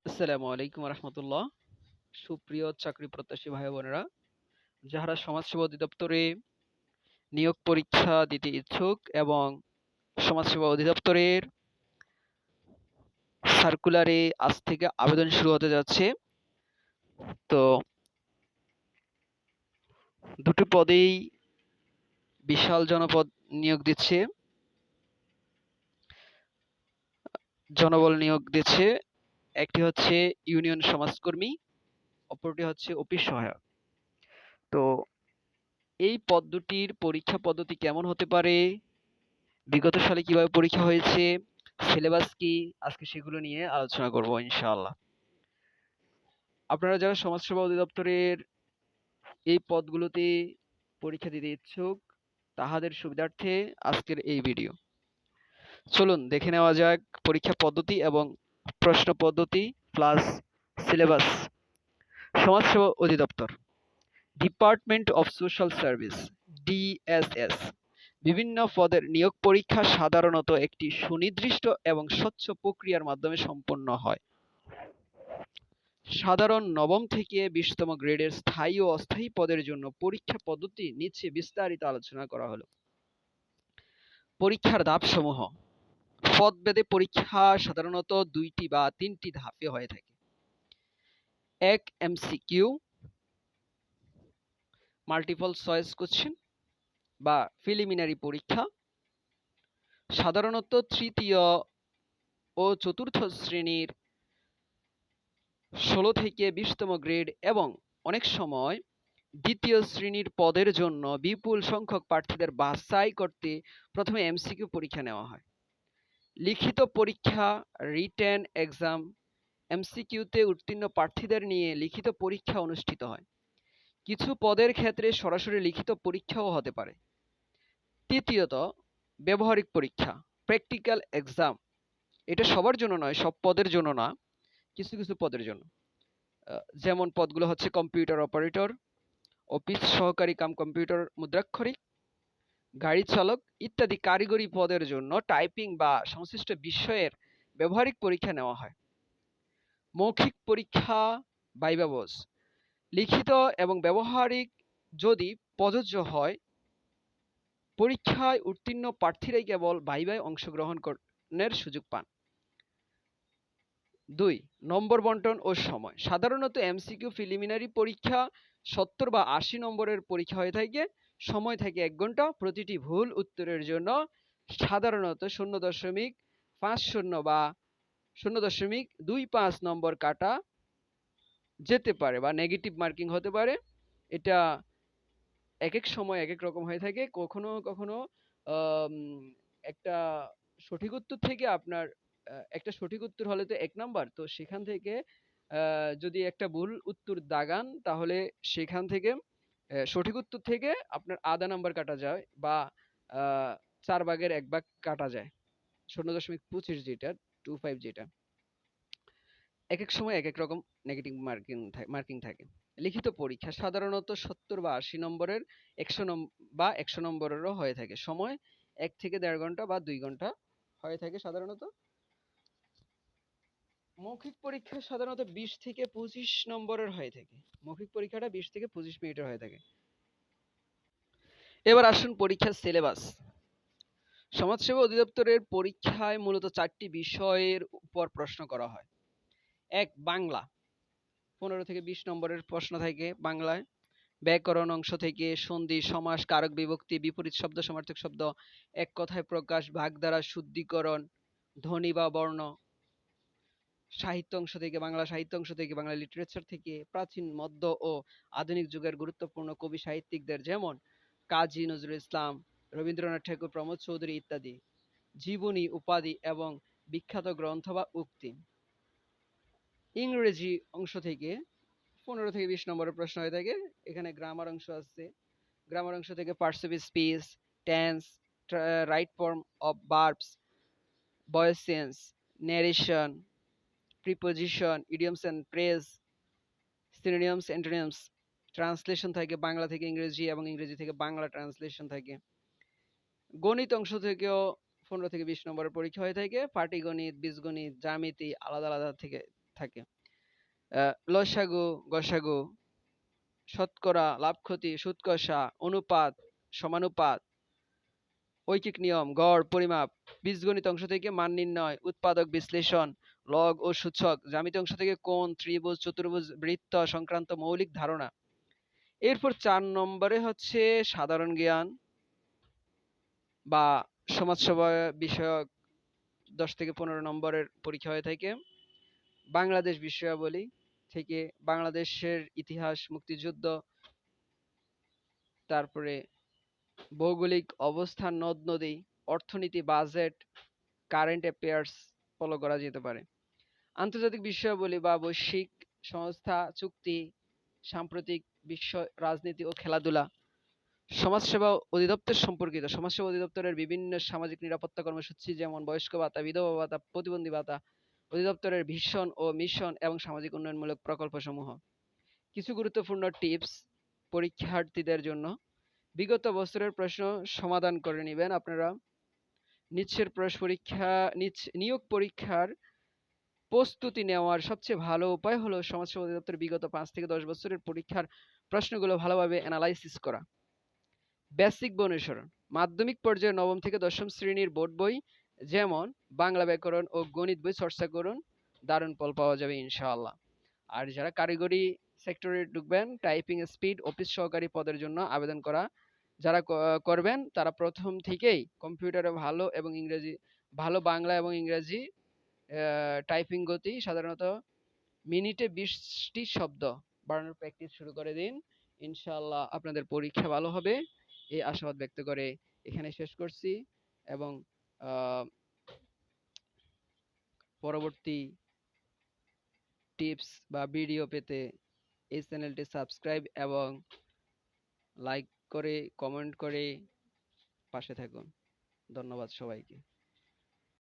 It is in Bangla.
আসসালামু আলাইকুম রহমতুল্লাহ। সুপ্রিয় চাকরি প্রত্যাশী ভাই বোনেরা, যাহারা সমাজসেবা অধিদপ্তরে নিয়োগ পরীক্ষা দিতে ইচ্ছুক এবং সমাজসেবা অধিদপ্তরের সার্কুলারে আজ থেকে আবেদন শুরু হতে যাচ্ছে। তো দুটি পদেই বিশাল জনপদ নিয়োগ দিচ্ছে, জনবল নিয়োগ দিচ্ছে। একটি হচ্ছে ইউনিয়ন সমাজকর্মী, অপরটি হচ্ছে অফিস সহায়ক। তো এই পদ দুটির পরীক্ষা পদ্ধতি কেমন হতে পারে, বিগত সালে কিভাবে পরীক্ষা হয়েছে, সিলেবাস কি, আজকে সেগুলো নিয়ে আলোচনা করব ইনশাআল্লাহ। আপনারা যারা সমাজসেবা অধিদপ্তরের এই পদগুলোতে পরীক্ষা দিতে ইচ্ছুক, তাহাদের সুবিধার্থে আজকের এই ভিডিও। চলুন দেখে নেওয়া যাক পরীক্ষা পদ্ধতি এবং প্রশ্ন পদ্ধতি প্লাস সিলেবাস। সমাজসেবা অধিদপ্তর, department of social service, DSS. বিভিন্ন পদের নিয়োগ পরীক্ষা সাধারণত একটি সুনির্দিষ্ট এবং স্বচ্ছ প্রক্রিয়ার মাধ্যমে সম্পন্ন হয়। সাধারণ নবম থেকে 20তম গ্রেডের স্থায়ী ও অস্থায়ী পদের জন্য পরীক্ষা পদ্ধতি নিচে বিস্তারিত আলোচনা করা হলো। পরীক্ষার ধাপসমূহ। পদভেদে পরীক্ষা সাধারণত 2টি বা 3টি ধাপে হয়ে থাকে। 1. এমসিকিউ, মাল্টিপল চয়েস কোশ্চেন বা প্রিলিমিনারি পরীক্ষা, সাধারণত তৃতীয় ও চতুর্থ শ্রেণীর 16 থেকে 20তম গ্রেড এবং অনেক সময় দ্বিতীয় শ্রেণীর পদের জন্য বিপুল সংখ্যক প্রার্থীদের বাছাই করতে প্রথমে এমসিকিউ পরীক্ষা নেওয়া হয়। লিখিত পরীক্ষা, রিটেন এক্সাম। এমসিকিউতে উত্তীর্ণ প্রার্থীদের নিয়ে লিখিত পরীক্ষা অনুষ্ঠিত হয়। কিছু পদের ক্ষেত্রে সরাসরি লিখিত পরীক্ষাও হতে পারে। তৃতীয়ত, ব্যবহারিক পরীক্ষা, প্র্যাকটিক্যাল এক্সাম। এটা সবার জন্য নয়, সব পদের জন্য না, কিছু কিছু পদের জন্য। যেমন পদগুলো হচ্ছে কম্পিউটার অপারেটর, অফিস সহকারী কাম কম্পিউটার মুদ্রাক্ষরিক, গাড়ি চালক ইত্যাদি কারিগরি পদের জন্য টাইপিং বা সংশ্লিষ্ট বিষয়ের ব্যবহারিক পরীক্ষা নেওয়া হয়। মৌখিক পরীক্ষা, ভাইভা ভোজ। লিখিত এবং ব্যবহারিক যদি প্রযোজ্য হয়, পরীক্ষায় উত্তীর্ণ প্রার্থীরাই কেবল ভাইভায় অংশগ্রহণের সুযোগ পান। 2. নম্বর বন্টন ও সময়। সাধারণত এমসিকিউ প্রিলিমিনারি পরীক্ষা 70 বা 80 নম্বরের পরীক্ষা হয়ে থাকে। সময় থাকে 1 ঘন্টা। প্রতিটি ভুল উত্তরের জন্য সাধারণত 0.50 বা 0.25 নম্বর কাটা যেতে পারে বা নেগেটিভ মার্কিং হতে পারে। এটা এক এক সময় এক এক রকম হয়ে থাকে। কখনো কখনো আম, একটা সঠিক উত্তর থেকে আপনার একটা সঠিক উত্তর হলে তো 1 নাম্বার, তো সেখান থেকে যদি একটা ভুল উত্তর দাগান তাহলে সেখান থেকে সঠিক উত্তর থেকে আপনার আধা নাম্বার কাটা যায় বা 4 ভাগের 1 ভাগ কাটা যায়। 0.25 যেটা, 25 যেটা, এক এক সময় এক এক রকম নেগেটিভ মার্কিং থাকে। লিখিত পরীক্ষা সাধারণত 70 বা 80 নম্বরের, 100 নম্বরেরও হয়ে থাকে। সময় 1 থেকে 1.5 ঘন্টা বা 2 ঘন্টা হয়ে থাকে সাধারণত। মৌখিক পরীক্ষা সাধারণত 20 থেকে 25 নম্বরের হয়ে থাকে। মৌখিক পরীক্ষাটা 20 থেকে 25 মিনিটের হয়ে থাকে। এবার আসুন পরীক্ষার সিলেবাস। সমাজসেবা অধিদপ্তরের পরীক্ষায় মূলত 4টি বিষয়ের উপর প্রশ্ন করা হয়। 1. বাংলা, 15 থেকে 20 নম্বরের প্রশ্ন থাকে বাংলায়। ব্যাকরণ অংশ থেকে সন্ধি, সমাস, কারক বিভক্তি, বিপরীত শব্দ, সমার্থক শব্দ, এক কথায় প্রকাশ, ভাগধারা, শুদ্ধিকরণ, ধ্বনি বা বর্ণ। সাহিত্য অংশ থেকে, বাংলা সাহিত্য অংশ থেকে, বাংলা লিটারেচার থেকে প্রাচীন, মধ্য ও আধুনিক যুগের গুরুত্বপূর্ণ কবি সাহিত্যিকদের যেমন কাজী নজরুল ইসলাম, রবীন্দ্রনাথ ঠাকুর, প্রমোদ চৌধুরী ইত্যাদি জীবনী, উপাধি এবং বিখ্যাত গ্রন্থ বা উক্তি। ইংরেজি অংশ থেকে 15 থেকে 20 নম্বরের প্রশ্ন হয়ে থাকে। এখানে গ্রামার অংশ আছে। গ্রামার অংশ থেকে parts of speech, tense, right form of verbs, voice change, narration, preposition, idioms and phrase, synonyms, antonyms. Translation থাকে বাংলা থেকে ইংরেজি এবং ইংরেজি থেকে বাংলা ট্রান্সলেশন থাকে। গণিত অংশ থেকেও 15 থেকে 20 নম্বরের পরীক্ষা হয়ে থাকে। পাটিগণিত, বীজগণিত, জ্যামিতি আলাদা আলাদা থেকে থাকে। লসাগু, গসাগু, শতকরা, লাভ ক্ষতি, সুদ কষা, অনুপাত, সমানুপাত, ঐকিক নিয়ম, গড়, পরিমাপ, বীজগণিত অংশ থেকে মান নির্ণয়, উৎপাদক বিশ্লেষণ, লগ ও সূচক, জ্যামিতি অংশ থেকে কোণ, ত্রিভুজ, চতুর্ভুজ, বৃত্ত সংক্রান্ত মৌলিক ধারণা। এরপর ৪ নম্বরে হচ্ছে সাধারণ জ্ঞান বা সমাজসেবা বিষয়ক ১০ থেকে ১৫ নম্বরের পরীক্ষা হয়ে থাকে। বাংলাদেশ বিষয়াবলী থেকে বাংলাদেশের ইতিহাস, মুক্তিযুদ্ধ, তারপরে ভৌগোলিক অবস্থান, নদ-নদী, অর্থনীতি, বাজেট, কারেন্ট অ্যাফেয়ার্স ফলো করা যেতে পারে। আন্তর্জাতিক বিষয়াবলী বা বৈশ্বিক সংস্থা, চুক্তি, সাম্প্রতিক বিশ্ব রাজনীতি ও খেলাধুলা, সমাজসেবা অধিদপ্তর সম্পর্কিত সমাজসেবা অধিদপ্তরের বিভিন্ন সামাজিক নিরাপত্তা কর্মসূচি যেমন বয়স্ক ভাতা, বিধবা ভাতা, প্রতিবন্ধী ভাতা, অধিদপ্তরের ভিশন ও মিশন এবং সামাজিক উন্নয়নমূলক প্রকল্পসমূহ। কিছু গুরুত্বপূর্ণ টিপস পরীক্ষার্থীদের জন্য। বিগত বছরের প্রশ্ন সমাধান করে নেবেন আপনারা। নিয়োগ পরীক্ষার প্রস্তুতি নেওয়ার সবচেয়ে ভালো উপায় হলো সমাজসেবা অধিদপ্তর বিগত ৫ থেকে ১০ বছরের পরীক্ষার প্রশ্নগুলো ভালোভাবে অ্যানালাইসিস করা। বেসিক বই অনুসরণ। মাধ্যমিক পর্যায়ে ৯ম থেকে ১০ম শ্রেণীর বোর্ড বই যেমন বাংলা ব্যাকরণ ও গণিত বই চর্চা করুন, দারুণ ফল পাওয়া যাবে ইনশাআল্লাহ। আর যারা কারিগরি সেক্টরে ঢুকবেন, টাইপিং স্পিড অফিস সহকারী পদের জন্য আবেদন করা যারা করবেন তারা প্রথম থেকেই কম্পিউটারে ভালো এবং ভালো বাংলা এবং ইংরেজি টাইপিং গতি সাধারণত মিনিটে 20টি শব্দ বাড়ানোর প্র্যাকটিস শুরু করে দিন। ইনশাআল্লাহ আপনাদের পরীক্ষা ভালো হবে এই আশাবাদ ব্যক্ত করে এখানে শেষ করছি এবং পরবর্তী টিপস বা ভিডিও পেতে এই চ্যানেলটি সাবস্ক্রাইব এবং লাইক করে কমেন্ট করে পাশে থাকুন। ধন্যবাদ সবাইকে।